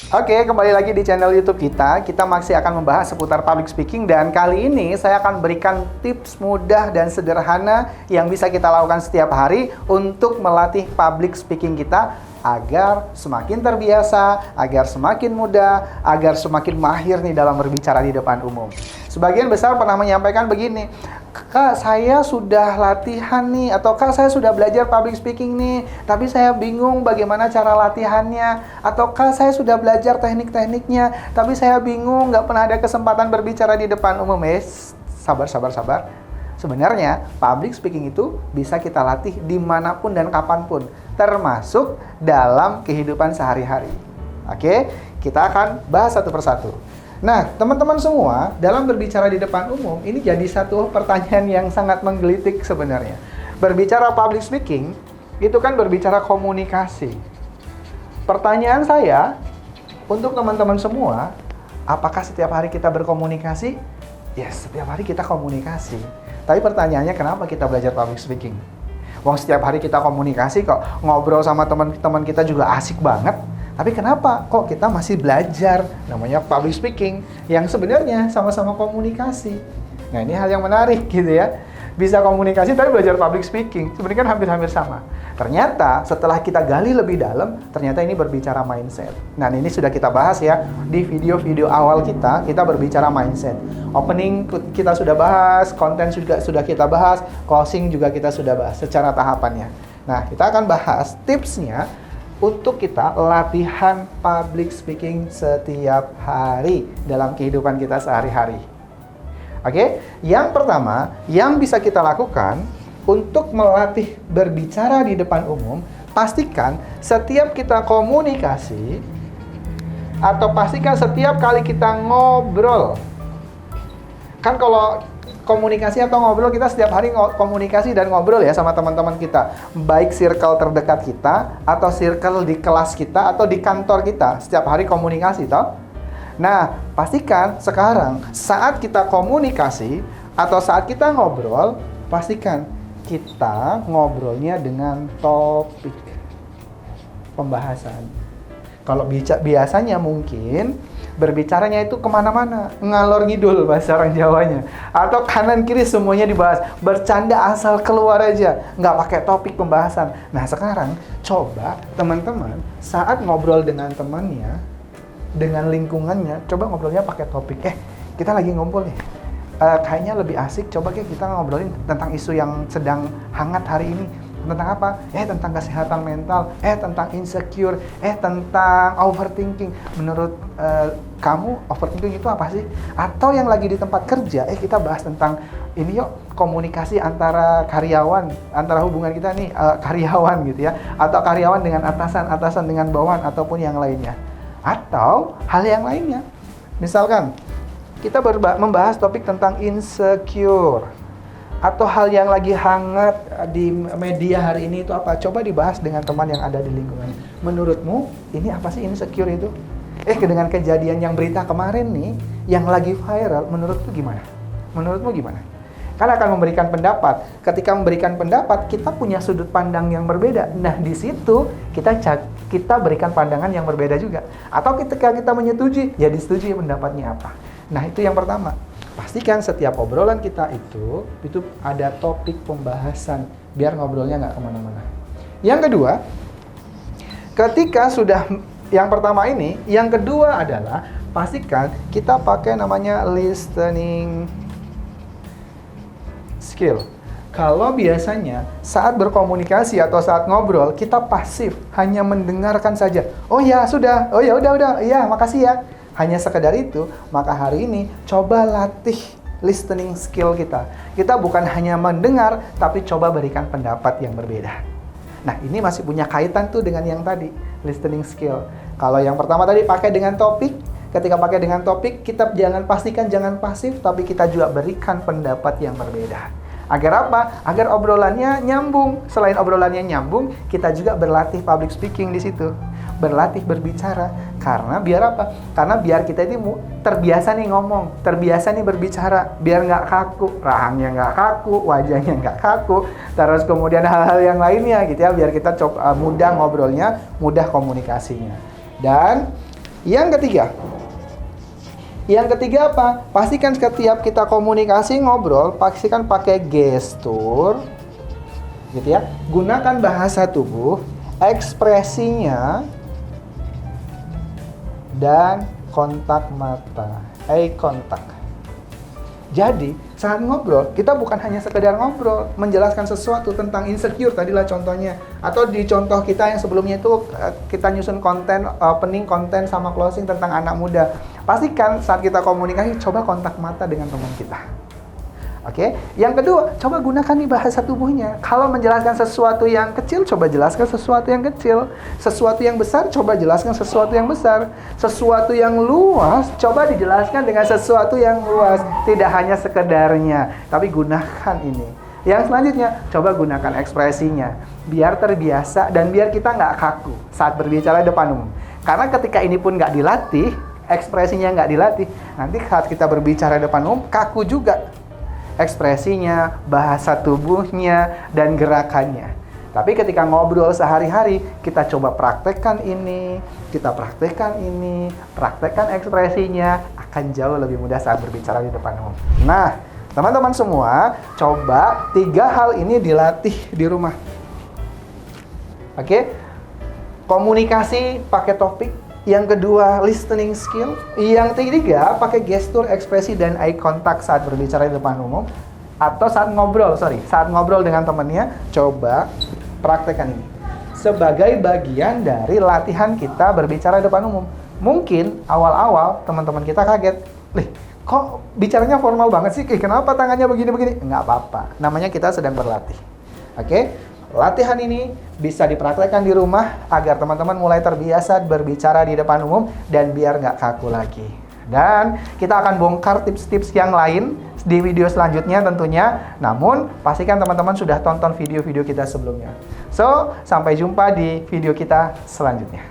Oke, kembali lagi di channel YouTube kita. Kita masih akan membahas seputar public speaking dan kali ini saya akan berikan tips mudah dan sederhana yang bisa kita lakukan setiap hari untuk melatih public speaking kita agar semakin terbiasa, agar semakin mudah, agar semakin mahir nih dalam berbicara di depan umum. Sebagian besar pernah menyampaikan begini, "Kak, saya sudah latihan nih," atau "Kak, saya sudah belajar public speaking nih, tapi saya bingung bagaimana cara latihannya," atau "Kak, saya sudah belajar teknik-tekniknya, tapi saya bingung, nggak pernah ada kesempatan berbicara di depan umum." Sabar. Sebenarnya, public speaking itu bisa kita latih dimanapun dan kapanpun, termasuk dalam kehidupan sehari-hari. Oke, kita akan bahas satu persatu. Nah, teman-teman semua, dalam berbicara di depan umum, ini jadi satu pertanyaan yang sangat menggelitik sebenarnya. Berbicara public speaking, itu kan berbicara komunikasi. Pertanyaan saya, untuk teman-teman semua, apakah setiap hari kita berkomunikasi? Yes, setiap hari kita komunikasi. Tapi pertanyaannya, kenapa kita belajar public speaking? Wong setiap hari kita komunikasi kok, ngobrol sama teman-teman kita juga asik banget. Tapi kenapa kok kita masih belajar namanya public speaking yang sebenarnya sama-sama komunikasi? Nah, ini hal yang menarik gitu ya. Bisa komunikasi tapi belajar public speaking. Sebenarnya kan hampir-hampir sama. Ternyata setelah kita gali lebih dalam, ternyata ini berbicara mindset. Nah, ini sudah kita bahas ya di video-video awal kita berbicara mindset. Opening kita sudah bahas, konten juga sudah kita bahas, closing juga kita sudah bahas secara tahapannya. Nah, kita akan bahas tipsnya untuk kita latihan public speaking setiap hari dalam kehidupan kita sehari-hari. Oke, yang pertama yang bisa kita lakukan untuk melatih berbicara di depan umum, pastikan setiap kita komunikasi atau pastikan setiap kali kita ngobrol. Kan kalau komunikasi atau ngobrol, kita setiap hari komunikasi dan ngobrol ya sama teman-teman kita. Baik circle terdekat kita, atau circle di kelas kita, atau di kantor kita. Setiap hari komunikasi, toh? Nah, pastikan sekarang saat kita komunikasi atau saat kita ngobrol, pastikan kita ngobrolnya dengan topik pembahasan. Kalau biasanya mungkin berbicaranya itu kemana-mana, ngalor ngidul bahasa orang Jawanya, atau kanan kiri semuanya dibahas, bercanda asal keluar aja, nggak pakai topik pembahasan. Nah, sekarang coba teman-teman saat ngobrol dengan temannya, dengan lingkungannya, coba ngobrolnya pakai topik. Kita lagi ngumpul nih, kayaknya lebih asik, coba kita ngobrolin tentang isu yang sedang hangat hari ini. Tentang apa? Tentang kesehatan mental, tentang insecure, tentang overthinking. Menurut kamu overthinking itu apa sih? Atau yang lagi di tempat kerja, kita bahas tentang ini yuk, komunikasi antara karyawan, antara hubungan kita nih karyawan gitu ya, atau karyawan dengan atasan dengan bawahan ataupun yang lainnya. Atau hal yang lainnya. Misalkan kita membahas topik tentang insecure, atau hal yang lagi hangat di media hari ini itu apa? Coba dibahas dengan teman yang ada di lingkungan. Menurutmu, ini apa sih insecure itu? Dengan kejadian yang berita kemarin nih, yang lagi viral, menurutmu gimana? Kan akan memberikan pendapat. Ketika memberikan pendapat, kita punya sudut pandang yang berbeda. Nah, di situ kita berikan pandangan yang berbeda juga. Atau ketika kita menyetujui, ya disetujui pendapatnya apa. Nah, itu yang pertama. Pastikan setiap obrolan kita itu ada topik pembahasan, biar ngobrolnya nggak kemana-mana. Yang kedua, ketika sudah yang pertama ini, yang kedua adalah pastikan kita pakai namanya listening skill. Kalau biasanya saat berkomunikasi atau saat ngobrol, kita pasif, hanya mendengarkan saja. Oh ya, sudah. Oh ya, udah. Iya, makasih ya. Hanya sekedar itu, maka hari ini coba latih listening skill kita. Kita bukan hanya mendengar, tapi coba berikan pendapat yang berbeda. Nah, ini masih punya kaitan tuh dengan yang tadi, listening skill. Kalau yang pertama tadi pakai dengan topik, ketika pakai dengan topik, kita jangan pasif, tapi kita juga berikan pendapat yang berbeda. Agar apa? Agar obrolannya nyambung. Selain obrolannya nyambung, kita juga berlatih public speaking di situ. Berlatih berbicara. Karena biar apa? Karena biar kita ini terbiasa nih ngomong, terbiasa nih berbicara, biar nggak kaku, rahangnya nggak kaku, wajahnya nggak kaku, terus kemudian hal-hal yang lainnya gitu ya, biar kita mudah ngobrolnya, mudah komunikasinya. Dan Yang ketiga apa? Pastikan setiap kita komunikasi ngobrol, pastikan pakai gestur, gitu ya. Gunakan bahasa tubuh, ekspresinya, dan kontak mata, eye contact. Jadi, saat ngobrol, kita bukan hanya sekedar ngobrol, menjelaskan sesuatu tentang insecure, tadilah contohnya. Atau di contoh kita yang sebelumnya itu, kita nyusun konten, opening konten sama closing tentang anak muda. Pastikan saat kita komunikasi, coba kontak mata dengan teman kita. Oke, yang kedua, coba gunakan nih bahasa tubuhnya. Kalau menjelaskan sesuatu yang kecil, coba jelaskan sesuatu yang kecil. Sesuatu yang besar, coba jelaskan sesuatu yang besar. Sesuatu yang luas, coba dijelaskan dengan sesuatu yang luas. Tidak hanya sekedarnya, tapi gunakan ini. Yang selanjutnya, coba gunakan ekspresinya. Biar terbiasa dan biar kita nggak kaku saat berbicara di depan umum. Karena ketika ini pun nggak dilatih, ekspresinya nggak dilatih, nanti saat kita berbicara di depan umum, kaku juga. Ekspresinya, bahasa tubuhnya, dan gerakannya. Tapi ketika ngobrol sehari-hari, kita coba praktekkan ini, praktekkan ekspresinya, akan jauh lebih mudah saat berbicara di depan umum. Nah, teman-teman semua, coba 3 hal ini dilatih di rumah. Oke? Komunikasi pakai topik. Yang kedua, listening skill. Yang ketiga, pakai gestur, ekspresi, dan eye contact saat berbicara di depan umum. Atau saat ngobrol dengan temannya, coba praktekkan ini. Sebagai bagian dari latihan kita berbicara di depan umum. Mungkin awal-awal teman-teman kita kaget. Kok bicaranya formal banget sih? Kenapa tangannya begini-begini? Nggak apa-apa. Namanya kita sedang berlatih. Oke? Latihan ini bisa dipraktekkan di rumah agar teman-teman mulai terbiasa berbicara di depan umum dan biar nggak kaku lagi. Dan kita akan bongkar tips-tips yang lain di video selanjutnya tentunya. Namun, pastikan teman-teman sudah tonton video-video kita sebelumnya. So, sampai jumpa di video kita selanjutnya.